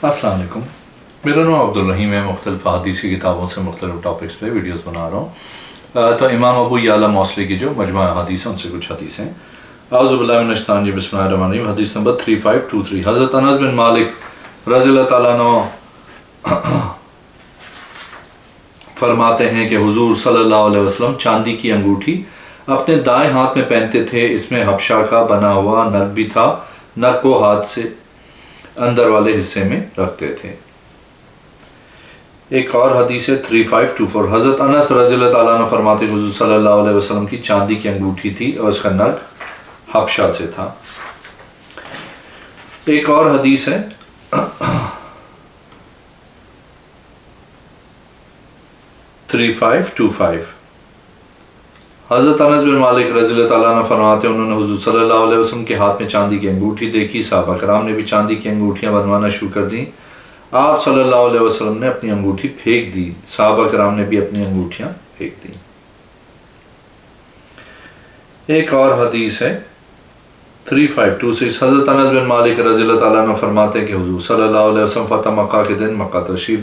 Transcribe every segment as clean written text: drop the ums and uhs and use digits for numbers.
السلام علیکم، میرا نام عبدالرحیم ہے۔ مختلف حدیثی کتابوں سے مختلف ٹاپکس پہ ویڈیوز بنا رہا ہوں۔ تو امام ابو یعلا موصلی کی جو مجموعہ حدیث ہیں ان سے کچھ حدیثیں۔ اعوذ باللہ من الشیطان الرجیم، بسم اللہ الرحمن الرحیم۔ حدیث نمبر 3523، حضرت انس بن مالک رضی اللہ تعالیٰ عنہ فرماتے ہیں کہ حضور صلی اللہ علیہ وسلم چاندی کی انگوٹھی اپنے دائیں ہاتھ میں پہنتے تھے، اس میں حبشہ کا بنا ہوا نگ بھی تھا، نگ کو ہاتھ سے اندر والے حصے میں رکھتے تھے۔ ایک اور حدیث ہے 3524، حضرت انس رضی اللہ تعالیٰ عنہ فرماتے ہیں حضور صلی اللہ علیہ وسلم کی چاندی کی انگوٹھی تھی اور اس کا نگ حبشہ سے تھا۔ ایک اور حدیث ہے 3525، حضرت انس بن مالک رضی اللہ تعالیٰ عنہ فرماتے ہیں انہوں نے حضور صلی اللہ علیہ وسلم کے ہاتھ میں چاندی کی انگوٹھی دیکھی، صحابہ کرام نے بھی چاندی کی انگوٹھیاں بنوانا شروع کر دیں، آپ صلی اللہ علیہ وسلم نے اپنی انگوٹھی پھینک دی، صحابہ کرام نے بھی اپنی انگوٹھیاں پھینک دیں۔ ایک اور حدیث ہے 3526، حضرت انس بن مالک رضی اللہ تعالیٰ عنہ فرماتے ہیں کہ حضور صلی اللہ علیہ وسلم فتح مکہ کے دن مکہ شریف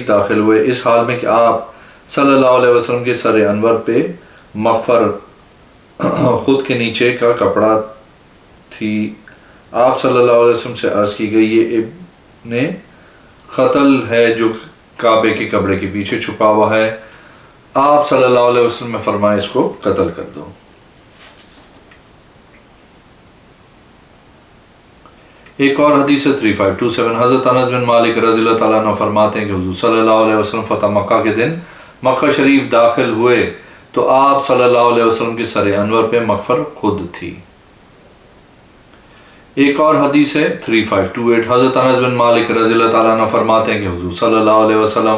داخل ہوئے، اس حال میں کہ آپ صلی اللہ علیہ وسلم کے سر انور پہ مغفر خود کے نیچے کا کپڑا تھی۔ آپ صلی اللہ علیہ وسلم سے عرض کی گئی، یہ ابن قتل ہے جو کعبے کے کپڑے کے پیچھے چھپا ہوا ہے۔ آپ صلی اللہ علیہ وسلم نے فرمایا اس کو قتل کر دو۔ ایک اور حدیث 3527، حضرت انس بن مالک رضی اللہ تعالیٰ عنہ فرماتے ہیں کہ حضور صلی اللہ علیہ وسلم فتح مکہ کے دن مکہ شریف داخل ہوئے تو آپ صلی اللہ علیہ وسلم کے سر انور پہ مغفر خود تھی۔ ایک اور حدیث ہے 3528، حضرت انس بن مالک رضی اللہ تعالیٰ عنہ فرماتے ہیں کہ حضور صلی اللہ علیہ وسلم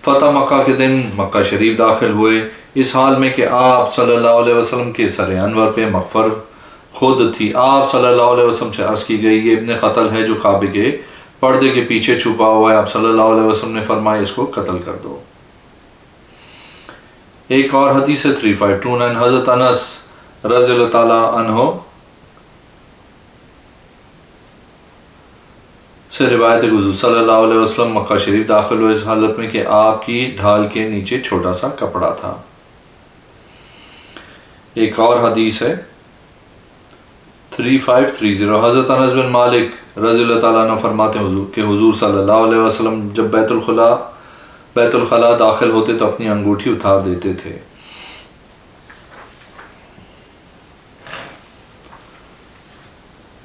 فتح مکہ کے دن مکہ شریف داخل ہوئے، اس حال میں کہ آپ صلی اللہ علیہ وسلم کے سر انور پہ مغفر خود تھی۔ آپ صلی اللہ علیہ وسلم سے عرض کی گئی، یہ ابن قتل ہے جو کعبے کے پردے کے پیچھے چھپا ہوا ہے۔ آپ صلی اللہ علیہ وسلم نے فرمایا اس کو قتل کر دو۔ ایک اور حدیث 3529، حضرت انس رضی اللہ تعالیٰ عنہ سے روایت ہے کہ حضور صلی اللہ علیہ وسلم مکہ شریف داخل ہوئے، اس حالت میں کہ آپ کی ڈھال کے نیچے چھوٹا سا کپڑا تھا۔ ایک اور حدیث ہے 3530، حضرت انس بن مالک رضی اللہ تعالیٰ عنہ فرماتے ہیں کہ حضور صلی اللہ علیہ وسلم جب بیت الخلاء داخل ہوتے تو اپنی انگوٹھی اتار دیتے تھے۔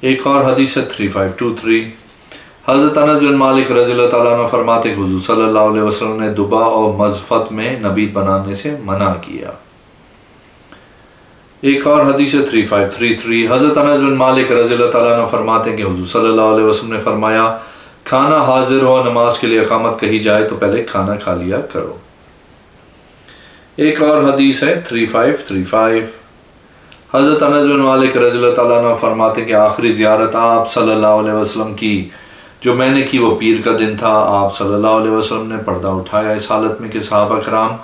ایک اور حدیث ہے 3523، حضرت انس بن مالک رضی اللہ تعالیٰ عنہ فرماتے ہیں کہ حضور صلی اللہ علیہ وسلم نے دبا اور مزفت میں نبید بنانے سے منع کیا۔ ایک اور حدیث 3533، حضرت انس بن مالک رضی اللہ تعالیٰ عنہ فرماتے ہیں کہ حضور صلی اللہ علیہ وسلم نے فرمایا، کھانا حاضر ہو، نماز کے لیے اقامت کہی جائے تو پہلے کھانا کھا لیا کرو۔ ایک اور حدیث ہے 3535، حضرت انس بن مالک رضی اللہ تعالیٰ عنہ فرماتے ہیں کہ آخری زیارت آپ صلی اللہ علیہ وسلم کی جو میں نے کی وہ پیر کا دن تھا۔ آپ صلی اللہ علیہ وسلم نے پردہ اٹھایا، اس حالت میں کہ صحابہ کرام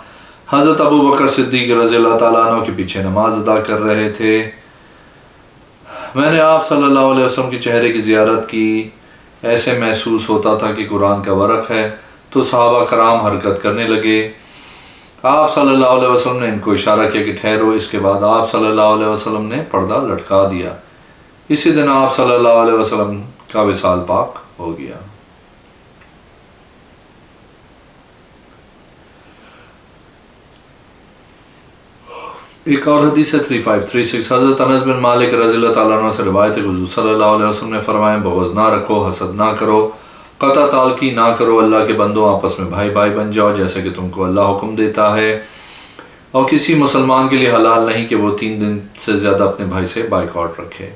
حضرت ابو بکر صدیق رضی اللہ تعالیٰ عنہ کے پیچھے نماز ادا کر رہے تھے۔ میں نے آپ صلی اللہ علیہ وسلم کے چہرے کی زیارت کی، ایسے محسوس ہوتا تھا کہ قرآن کا ورق ہے، تو صحابہ کرام حرکت کرنے لگے۔ آپ صلی اللہ علیہ وسلم نے ان کو اشارہ کیا کہ ٹھہرو، اس کے بعد آپ صلی اللہ علیہ وسلم نے پردہ لٹکا دیا۔ اسی دن آپ صلی اللہ علیہ وسلم کا وصال پاک ہو گیا۔ ایک اور حدیث ہے 3536، حضرت انس بن مالک رضی اللہ تعالیٰ عنہ سے روایت ہے کہ حضور صلی اللہ علیہ وسلم نے فرمایا، بغض نہ رکھو، حسد نہ کرو، قطع تعلقی نہ کرو، اللہ کے بندوں آپس میں بھائی بھائی بن جاؤ جیسا کہ تم کو اللہ حکم دیتا ہے، اور کسی مسلمان کے لیے حلال نہیں کہ وہ 3 دن سے زیادہ اپنے بھائی سے بائیکاٹ رکھے۔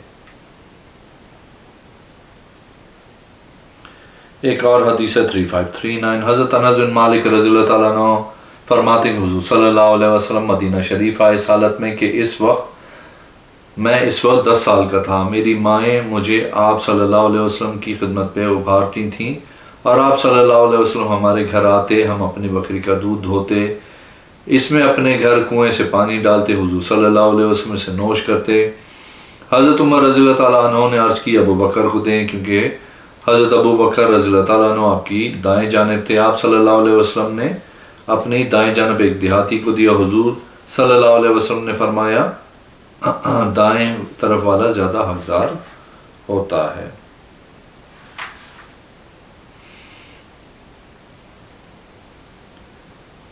ایک اور حدیث ہے 3539، حضرت انس بن مالک رضی اللہ تعالیٰ عنہ فرماتے ہیں کہ حضور صلی اللہ علیہ وسلم مدینہ شریف آئے، اس حالت میں کہ میں اس وقت 10 سال کا تھا۔ میری مائیں مجھے آپ صلی اللہ علیہ وسلم کی خدمت پہ ابھارتی تھیں، اور آپ صلی اللہ علیہ وسلم ہمارے گھر آتے، ہم اپنی بکری کا دودھ دھوتے، اس میں اپنے گھر کنویں سے پانی ڈالتے، حضور صلی اللہ علیہ وسلم سے نوش کرتے۔ حضرت عمر رضی اللہ تعالیٰ عنہ نے عرض کی ابو بکر کو دیں، کیونکہ حضرت ابو بکر رضی اللہ تعالیٰ عنہ آپ کی دائیں جانب تھے۔ آپ صلی اللہ علیہ وسلم نے اپنی دائیں جانب ایک دیہاتی کو دیا۔ حضور صلی اللہ علیہ وسلم نے فرمایا دائیں طرف والا زیادہ حقدار ہوتا ہے۔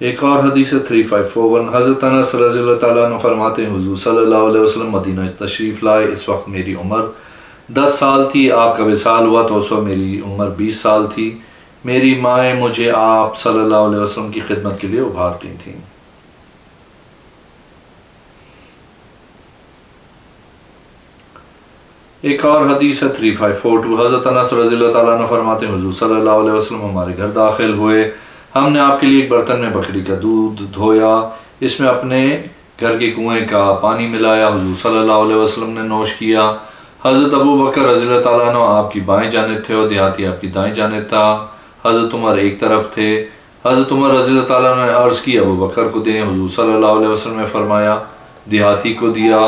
ایک اور حدیث 3541 حضرت انس رضی اللہ تعالیٰ عنہ فرماتے ہیں حضور صلی اللہ علیہ وسلم مدینہ تشریف لائے، اس وقت میری عمر 10 سال تھی، آپ کا وصال ہوا تو اس وقت میری عمر 20 سال تھی۔ میری مائیں مجھے آپ صلی اللہ علیہ وسلم کی خدمت کے لیے ابھارتی تھیں۔ ایک اور حدیث 3542 حضرت انس رضی اللہ تعالیٰ عنہ فرماتے ہیں حضور صلی اللہ علیہ وسلم ہمارے گھر داخل ہوئے، ہم نے آپ کے لیے ایک برتن میں بکری کا دودھ دھویا، اس میں اپنے گھر کے کنویں کا پانی ملایا، حضور صلی اللہ علیہ وسلم نے نوش کیا۔ حضرت ابو بکر رضی اللہ تعالیٰ عنہ آپ کی بائیں جانب تھے اور دیہاتی آپ کی دائیں جانب تھا۔ حضرت عمر ایک طرف تھے۔ حضرت عمر رضی اللہ تعالیٰ عنہ نے عرض کی ابو بکر کو دیں، حضور صلی اللہ علیہ وسلم نے فرمایا دیہاتی کو دیا۔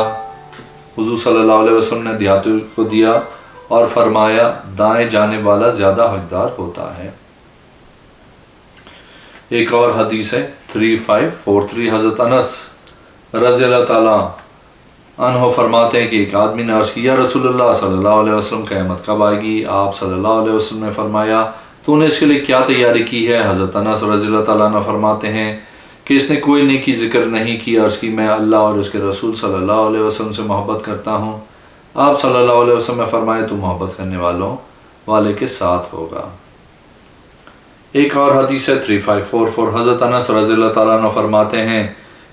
حضور صلی اللہ علیہ وسلم نے دیہاتی کو دیا اور فرمایا دائیں جانب والا زیادہ حقدار ہوتا ہے۔ ایک اور حدیث ہے 3543 حضرت انس رضی اللہ تعالیٰ عنہ فرماتے ہیں کہ ایک آدمی نے عرض کیا رسول اللہ صلی اللہ علیہ وسلم قیامت کب آئے گی؟ آپ صلی اللہ علیہ وسلم نے فرمایا تو نے اس کے لیے کیا تیاری کی ہے؟ حضرت انس رضی اللہ تعالیٰ عنہ فرماتے ہیں کہ اس نے کوئی نیکی ذکر نہیں کی۔ عرض کی میں اللہ اور اس کے رسول صلی اللہ علیہ وسلم سے محبت کرتا ہوں۔ آپ صلی اللہ علیہ وسلم نے فرمایا تو محبت کرنے والے کے ساتھ ہوگا۔ ایک اور حدیث ہے 3544 حضرت انس رضی اللہ تعالیٰ عنہ فرماتے ہیں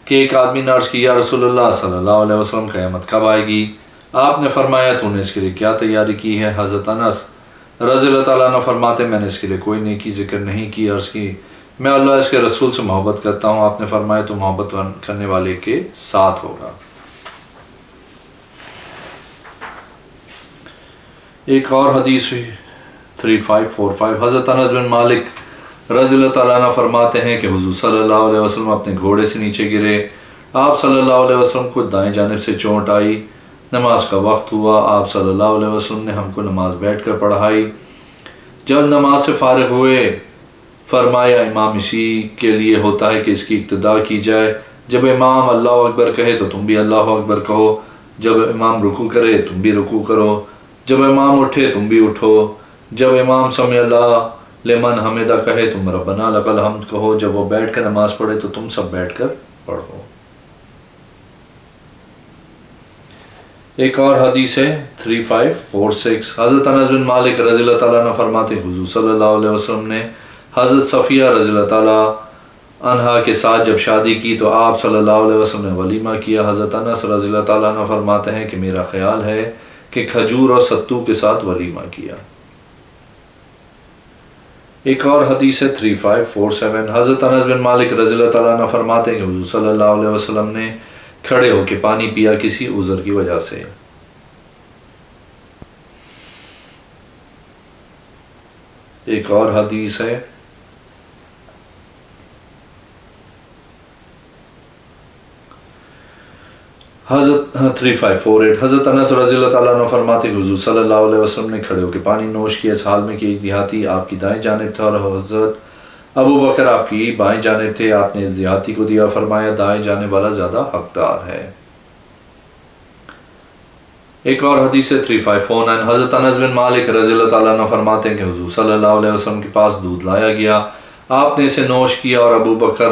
کہ ایک آدمی نے عرض کیا رسول اللہ صلی اللہ علیہ وسلم قیامت کب آئے گی؟ آپ نے فرمایا تو نے اس کے لیے کیا تیاری کی ہے؟ حضرت انس رضی اللہ تعالیٰ عنہ فرماتے میں نے اس کے لیے کوئی نیکی ذکر نہیں کی۔ عرض کی میں اللہ اس کے رسول سے محبت کرتا ہوں۔ آپ نے فرمایا تو محبت کرنے والے کے ساتھ ہوگا۔ ایک اور حدیث 3545 حضرت انس بن مالک رضی اللہ تعالیٰ عنہ فرماتے ہیں کہ حضور صلی اللہ علیہ وسلم اپنے گھوڑے سے نیچے گرے، آپ صلی اللہ علیہ وسلم کو دائیں جانب سے چوٹ آئی، نماز کا وقت ہوا، آپ صلی اللہ علیہ وسلم نے ہم کو نماز بیٹھ کر پڑھائی۔ جب نماز سے فارغ ہوئے فرمایا امام اسی کے لیے ہوتا ہے کہ اس کی اقتداء کی جائے، جب امام اللہ اکبر کہے تو تم بھی اللہ اکبر کہو، جب امام رکوع کرے تم بھی رکوع کرو، جب امام اٹھے تم بھی اٹھو، جب امام سمع اللہ لمن حمدہ کہے تم ربنا لک الحمد کہو، جب وہ بیٹھ کر نماز پڑھے تو تم سب بیٹھ کر پڑھو۔ ایک اور حدیث ہے 3546 حضرت انس بن مالک رضی اللہ تعالیٰ عنہ فرماتے ہیں حضور صلی اللہ علیہ وسلم نے حضرت صفیہ رضی اللہ تعالیٰ عنہ کے ساتھ جب شادی کی تو آپ صلی اللہ علیہ وسلم نے ولیمہ کیا۔ حضرت انس رضی اللہ تعالیٰ عنہ فرماتے ہیں کہ میرا خیال ہے کہ کھجور اور ستو کے ساتھ ولیمہ کیا۔ ایک اور حدیث ہے 3547 حضرت انس بن مالک رضی اللہ تعالیٰ عنہ فرماتے ہیں کہ حضور صلی اللہ علیہ وسلم نے کھڑے ہو کے پانی پیا کسی عذر کی وجہ سے۔ ایک اور حدیث ہے حضرت 3548 حضرت انس رضی اللہ تعالیٰ عنہ فرماتے ہیں کہ حضور صلی اللہ علیہ وسلم نے کھڑے ہو کے پانی نوش کیا اس حال میں کہ ایک دیہاتی آپ کی دائیں جانب تھا اور حضرت ابو بکر آپ کی بائیں جانب تھے۔ آپ نے اس دیہاتی کو دیا، فرمایا دائیں جانب والا زیادہ حقدار ہے۔ ایک اور حدیث 3549 حضرت انس بن مالک رضی اللہ تعالیٰ عنہ فرماتے ہیں کہ حضور صلی اللہ علیہ وسلم کے پاس دودھ لایا گیا، آپ نے اسے نوش کیا اور ابو بکر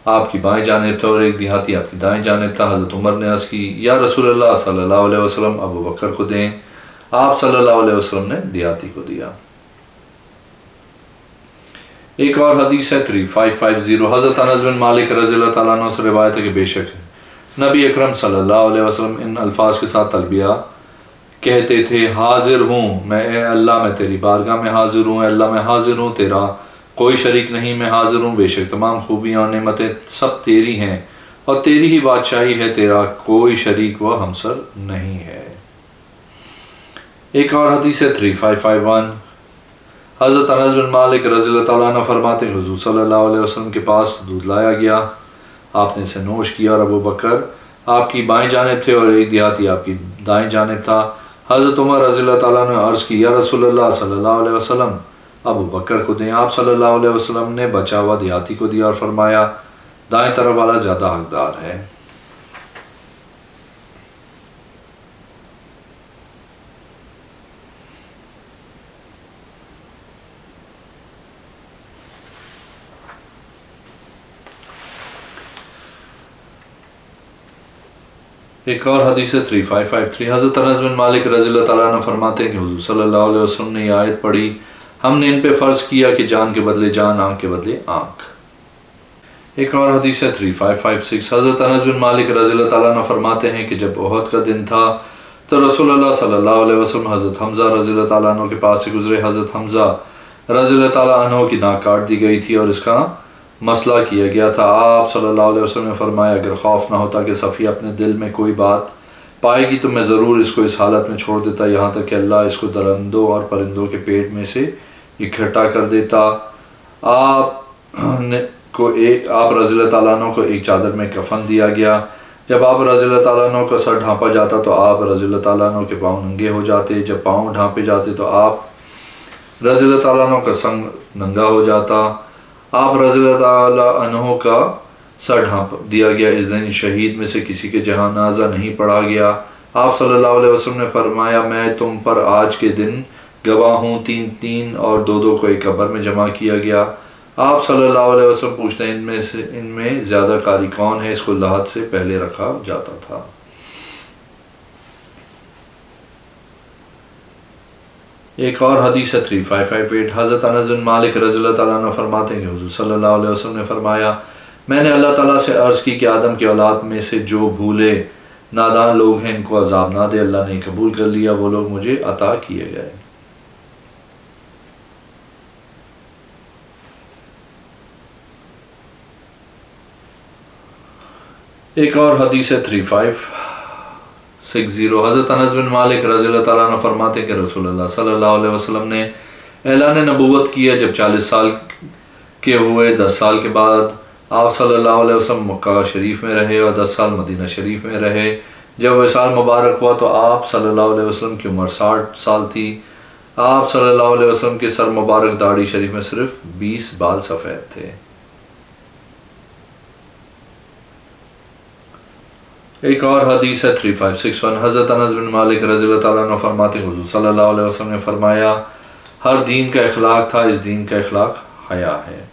آپ کی بائیں جانب تھا اور ایک دیہاتی آپ کی دائیں جانب تھا۔ حضرت عمر نے عرض کی یا رسول اللہ صلی اللہ علیہ وسلم ابو بکر کو دیں، آپ صلی اللہ علیہ وسلم نے دیہاتی کو دیا۔ ایک اور حدیث ہے 3550 حضرت انس بن مالک رضی اللہ تعالیٰ عنہ سے روایت ہے کہ بے شک نبی اکرم صلی اللہ علیہ وسلم ان الفاظ کے ساتھ تلبیہ کہتے تھے، حاضر ہوں میں اے اللہ، میں تیری بارگاہ میں حاضر ہوں، اے اللہ میں حاضر ہوں، تیرا کوئی شریک نہیں، میں حاضر ہوں، بے شک تمام خوبیاں اور نعمتیں سب تیری ہیں اور تیری ہی بادشاہی ہے، تیرا کوئی شریک و ہمسر نہیں ہے۔ ایک اور حدیث ہے 3551 حضرت انس بن مالک رضی اللہ تعالیٰ عنہ فرماتے ہیں حضور صلی اللہ علیہ وسلم کے پاس دودھ لایا گیا، آپ نے اسے نوش کیا اور ابو بکر آپ کی بائیں جانب تھے اور ایک دیہاتی آپ کی دائیں جانب تھا۔ حضرت عمر رضی اللہ تعالیٰ نے عرض کی یا رسول اللہ صلی اللہ علیہ وسلم ابو بکر کو دیں۔ آپ صلی اللہ علیہ وسلم نے بچا ہوا دیہاتی کو دیا اور فرمایا دائیں طرف والا زیادہ حقدار ہے۔ ایک اور حدیث 3553 حضرت انس بن مالک رضی اللہ تعالیٰ عنہ فرماتے ہیں کہ حضور صلی اللہ علیہ وسلم نے یہ آیت پڑھی، ہم نے ان پہ فرض کیا کہ جان کے بدلے جان، آنکھ کے بدلے آنکھ۔ ایک اور حدیث 3556 حضرت انس بن مالک رضی اللہ تعالیٰ عنہ فرماتے ہیں کہ جب احد کا دن تھا تو رسول اللہ صلی اللہ علیہ وسلم حضرت حمزہ رضی اللہ تعالیٰ عنہ کے پاس سے گزرے۔ حضرت حمزہ رضی اللہ تعالیٰ عنہ کی ناک کاٹ دی گئی تھی اور اس کا مسئلہ کیا گیا تھا۔ آپ صلی اللہ علیہ وسلم نے فرمایا اگر خوف نہ ہوتا کہ صفیہ اپنے دل میں کوئی بات پائے گی تو میں ضرور اس کو اس حالت میں چھوڑ دیتا یہاں تک کہ اللہ اس کو درندوں اور پرندوں کے پیٹ میں سے اکٹھا کر دیتا۔ آپ رضی اللہ تعالیٰ عنہ کو ایک چادر میں کفن دیا گیا۔ جب آپ رضی اللہ تعالیٰ عنہ کا سر ڈھانپا جاتا تو آپ رضی اللہ تعالیٰ عنہ کے پاؤں ننگے ہو جاتے، جب پاؤں ڈھانپے جاتے تو آپ رضی اللہ تعالیٰ عنہ کا سنگ ننگا ہو جاتا۔ آپ رضی اللہ تعالیٰ عنہ کا سر ڈھانپ دیا گیا۔ اس دن شہید میں سے کسی کے جنازہ نہیں پڑھا گیا۔ آپ صلی اللہ علیہ وسلم نے فرمایا میں تم پر آج کے دن گواہ ہوں، 3 اور 2 کو ایک قبر میں جمع کیا گیا۔ آپ صلی اللہ علیہ وسلم پوچھتے ہیں ان میں زیادہ قاری کون ہے؟ اس کو لحد سے پہلے رکھا جاتا تھا۔ ایک اور حدیث 3558 حضرت انس بن مالک رضی اللہ تعالیٰ عنہ فرماتے ہیں کہ حضور صلی اللہ علیہ وسلم نے فرمایا میں نے اللہ تعالیٰ سے عرض کی کہ آدم کی اولاد میں سے جو بھولے نادان لوگ ہیں ان کو عذاب نہ دے، اللہ نے قبول کر لیا، وہ لوگ مجھے عطا کیے گئے۔ ایک اور حدیث 3560 حضرت انس بن مالک رضی اللہ تعالیٰ عنہ فرماتے کہ رسول اللہ صلی اللہ علیہ وسلم نے اعلان نبوت کیا جب 40 سال کے ہوئے، 10 سال کے بعد آپ صلی اللہ علیہ وسلم مکہ شریف میں رہے اور 10 سال مدینہ شریف میں رہے۔ جب وصال مبارک ہوا تو آپ صلی اللہ علیہ وسلم کی عمر 60 سال تھی۔ آپ صلی اللہ علیہ وسلم کے سر مبارک داڑھی شریف میں صرف 20 بال سفید تھے۔ ایک اور حدیث ہے 3561 حضرت انس بن مالک رضی اللہ تعالیٰ عنہ فرماتے ہیں حضور صلی اللہ علیہ وسلم نے فرمایا ہر دین کا اخلاق تھا، اس دین کا اخلاق حیا ہے۔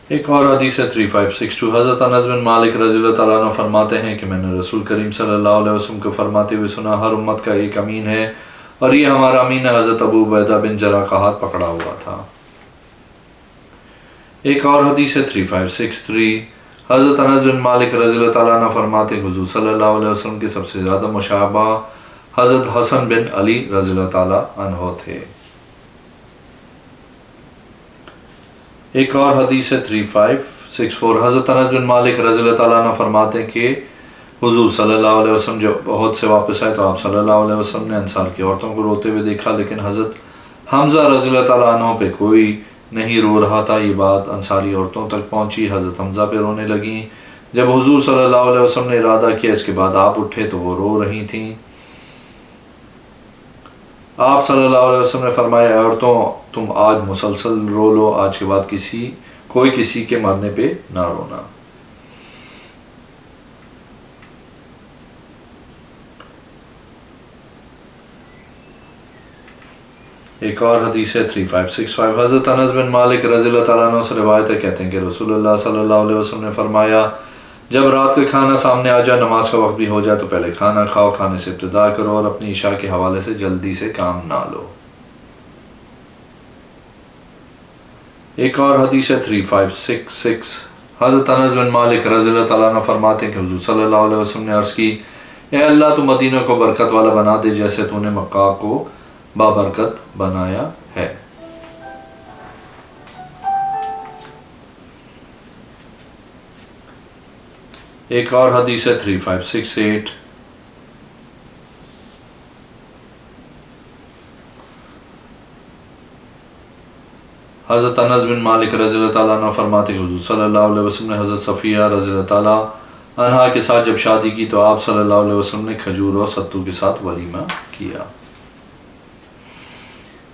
ایک اور حدیث ہے 3562 حضرت انس بن مالک رضی اللہ تعالیٰ عنہ فرماتے ہیں کہ میں نے رسول کریم صلی اللہ علیہ وسلم کو فرماتے ہوئے سنا ہر امت کا ایک امین ہے اور یہ ہمارا امین ہے۔ حضرت ابو عبیدہ بن جراح کا ہاتھ پکڑا ہوا تھا۔ ایک اور حدیث ہے 3563 حضرت انس بن مالک رضی اللہ تعالیٰ عنہ فرماتے ہیں حضور صلی اللہ علیہ وسلم کے سب سے زیادہ مشابہ حضرت حسن بن علی رضی اللہ تعالیٰ عنہ تھے۔ ایک اور حدیث ہے 3564 حضرت انس بن مالک رضی اللہ تعالیٰ عنہ فرماتے ہیں کہ حضور صلی اللہ علیہ وسلم جب احد سے واپس آئے تو آپ صلی اللہ علیہ وسلم نے انصار کی عورتوں کو روتے ہوئے دیکھا، لیکن حضرت حمزہ رضی اللہ تعالیٰ عنہ پہ کوئی نہیں رو رہا تھا۔ یہ بات انصاری عورتوں تک پہنچی، حضرت حمزہ پہ رونے لگیں۔ جب حضور صلی اللہ علیہ وسلم نے ارادہ کیا اس کے بعد آپ اٹھے تو وہ رو رہی تھیں۔ آپ صلی اللہ علیہ وسلم نے فرمایا عورتوں تم آج مسلسل رو لو، آج کے بعد کوئی کسی کے مرنے پہ نہ رونا۔ ایک اور حدیث ہے 3565 حضرت انس بن مالک رضی اللہ تعالیٰ عنہ سے روایت ہے، کہتے ہیں کہ رسول اللہ صلی اللہ علیہ وسلم نے فرمایا جب رات کا کھانا سامنے آ جائے، نماز کا وقت بھی ہو جائے تو پہلے کھانا کھاؤ، کھانے سے ابتدا کرو اور اپنی عشاء کے حوالے سے جلدی سے کام نہ لو۔ ایک اور حدیث ہے 3566 حضرت انس بن مالک رضی اللہ تعالیٰ عنہ فرماتے ہیں کہ حضور صلی اللہ علیہ وسلم نے عرض کی اے اللہ تو مدینہ کو برکت والا بنا دے جیسے تو نے مکہ کو بابرکت بنایا ہے۔ ایک اور حدیث ہے 3568 حضرت انس بن مالک رضی اللہ تعالیٰ عنہ فرماتے ہیں حضور صلی اللہ علیہ وسلم نے حضرت صفیہ رضی اللہ تعالیٰ عنہا کے ساتھ جب شادی کی تو آپ صلی اللہ علیہ وسلم نے کھجور اور ستو کے ساتھ ولیمہ کیا۔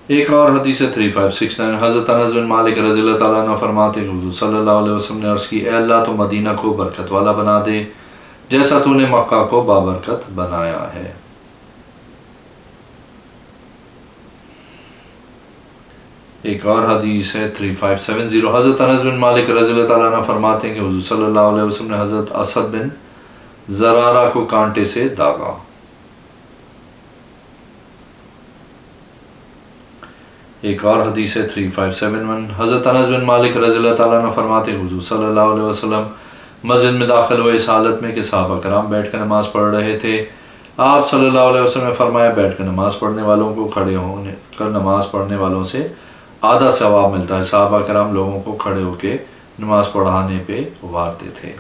ایک اور حدیث 3569 حضرت انس بن مالک رضی اللہ تعالیٰ عنہ فرماتے ہیں حضور صلی اللہ علیہ وسلم نے عرض کی اے اللہ تو مدینہ کو برکت والا بنا دے جیسا تو نے مکہ کو بابرکت بنایا ہے۔ ایک اور حدیث ہے 3570 حضرت انس بن مالک رضی اللہ تعالیٰ عنہ فرماتے ہیں کہ حضور صلی اللہ علیہ وسلم نے حضرت اسد بن زرارہ کو کانٹے سے داغا۔ ایک اور حدیث ہے 3571 حضرت انس بن مالک رضی اللہ تعالیٰ عنہ فرماتے ہیں حضور صلی اللہ علیہ وسلم مسجد میں داخل ہوئے اس حالت میں کہ صحابہ کرام بیٹھ کر نماز پڑھ رہے تھے۔ آپ صلی اللہ علیہ وسلم نے فرمایا بیٹھ کر نماز پڑھنے والوں کو کھڑے ہونے کر نماز پڑھنے والوں سے آدھا ثواب ملتا ہے۔ صحابہ کرام لوگوں کو کھڑے ہو کے نماز پڑھانے پہ ابھارتے تھے۔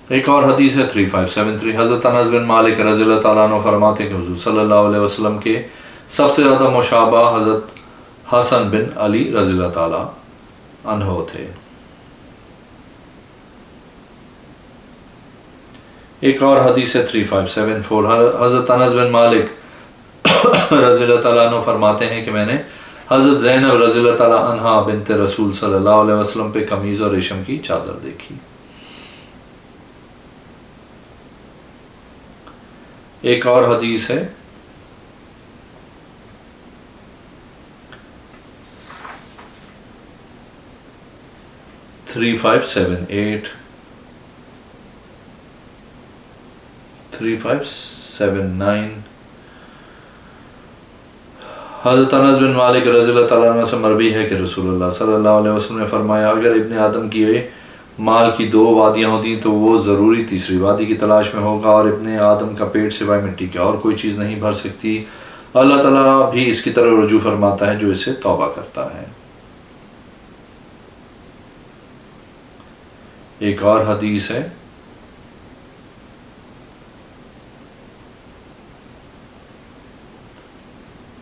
ایک اور حدیث ہے 3573 حضرت انس بن مالک رضی اللہ تعالیٰ عنہ فرماتے ہیں کہ حضور صلی اللہ علیہ وسلم کے سب سے زیادہ مشابہ حضرت حسن بن علی رضی اللہ تعالیٰ عنہ تھے۔ ایک اور حدیث ہے 3574 حضرت انس بن مالک رضی اللہ تعالیٰ عنہ فرماتے ہیں کہ میں نے حضرت زینب رضی اللہ تعالیٰ عنہ بنت رسول صلی اللہ علیہ وسلم پہ قمیض اور ریشم کی چادر دیکھی۔ ایک اور حدیث ہے 3579 حضرت انس بن مالک رضی اللہ تعالیٰ عنہ سے مروی ہے کہ رسول اللہ صلی اللہ علیہ وسلم نے فرمایا اگر ابن آدم کی مال کی 2 وادیاں ہوتی تو وہ ضروری تیسری وادی کی تلاش میں ہوگا، اور ابن آدم کا پیٹ سوائے مٹی کے اور کوئی چیز نہیں بھر سکتی۔ اللہ تعالیٰ بھی اس کی طرف رجوع فرماتا ہے جو اسے توبہ کرتا ہے۔ ایک اور حدیث ہے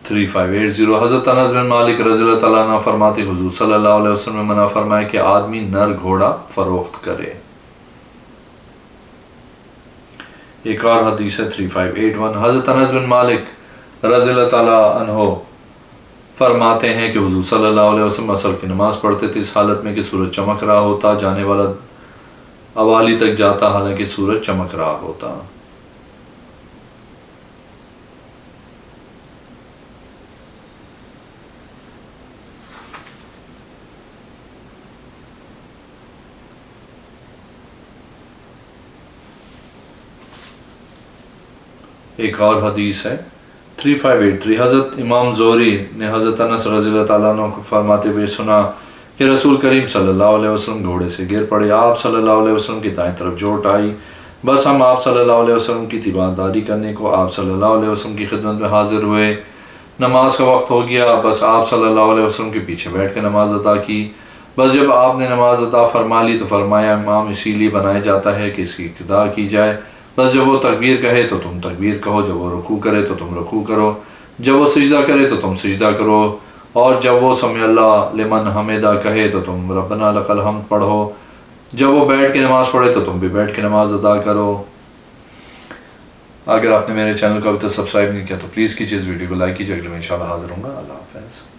3580 حضرت انس بن مالک رضی اللہ تعالیٰ عنہ فرماتے حضور صلی اللہ علیہ وسلم نے منع فرمایا کہ آدمی نر گھوڑا فروخت کرے۔ ایک اور حدیث ہے 3581 حضرت انس بن مالک رضی اللہ تعالیٰ عنہ فرماتے ہیں کہ حضور صلی اللہ علیہ وسلم عصر کی نماز پڑھتے تھے اس حالت میں کہ سورج چمک رہا ہوتا، جانے والا اوالی تک جاتا حالانکہ سورج چمک رہا ہوتا۔ ایک اور حدیث ہے 3583 حضرت امام زہری نے حضرت انس رضی اللہ تعالیٰ عنہ کو فرماتے ہوئے سنا کہ رسول کریم صلی اللہ علیہ وسلم گھوڑے سے گر پڑے، آپ صلی اللہ علیہ وسلم کی دائیں طرف چوٹ آئی، بس ہم آپ صلی اللہ علیہ وسلم کی تیمارداری کرنے کو آپ صلی اللہ علیہ وسلم کی خدمت میں حاضر ہوئے، نماز کا وقت ہو گیا، بس آپ صلی اللہ علیہ وسلم کے پیچھے بیٹھ کے نماز ادا کی، بس جب آپ نے نماز ادا فرما لی تو فرمایا امام اسی لیے بنایا جاتا ہے کہ اس کی اقتداء کی جائے، بس جب وہ تکبیر کہے تو تم تکبیر کہو، جب وہ رکوع کرے تو تم رکوع کرو، جب وہ سجدہ کرے تو تم سجدہ کرو، اور جب وہ سمع اللہ لمن حمدہ کہے تو تم ربنا لک الحمد پڑھو، جب وہ بیٹھ کے نماز پڑھے تو تم بھی بیٹھ کے نماز ادا کرو۔ اگر آپ نے میرے چینل کو ابھی تک سبسکرائب نہیں کیا تو پلیز کیجیے، اس ویڈیو کو لائک کیجیے، اگلے میں انشاءاللہ حاضر ہوں گا۔ اللہ حافظ۔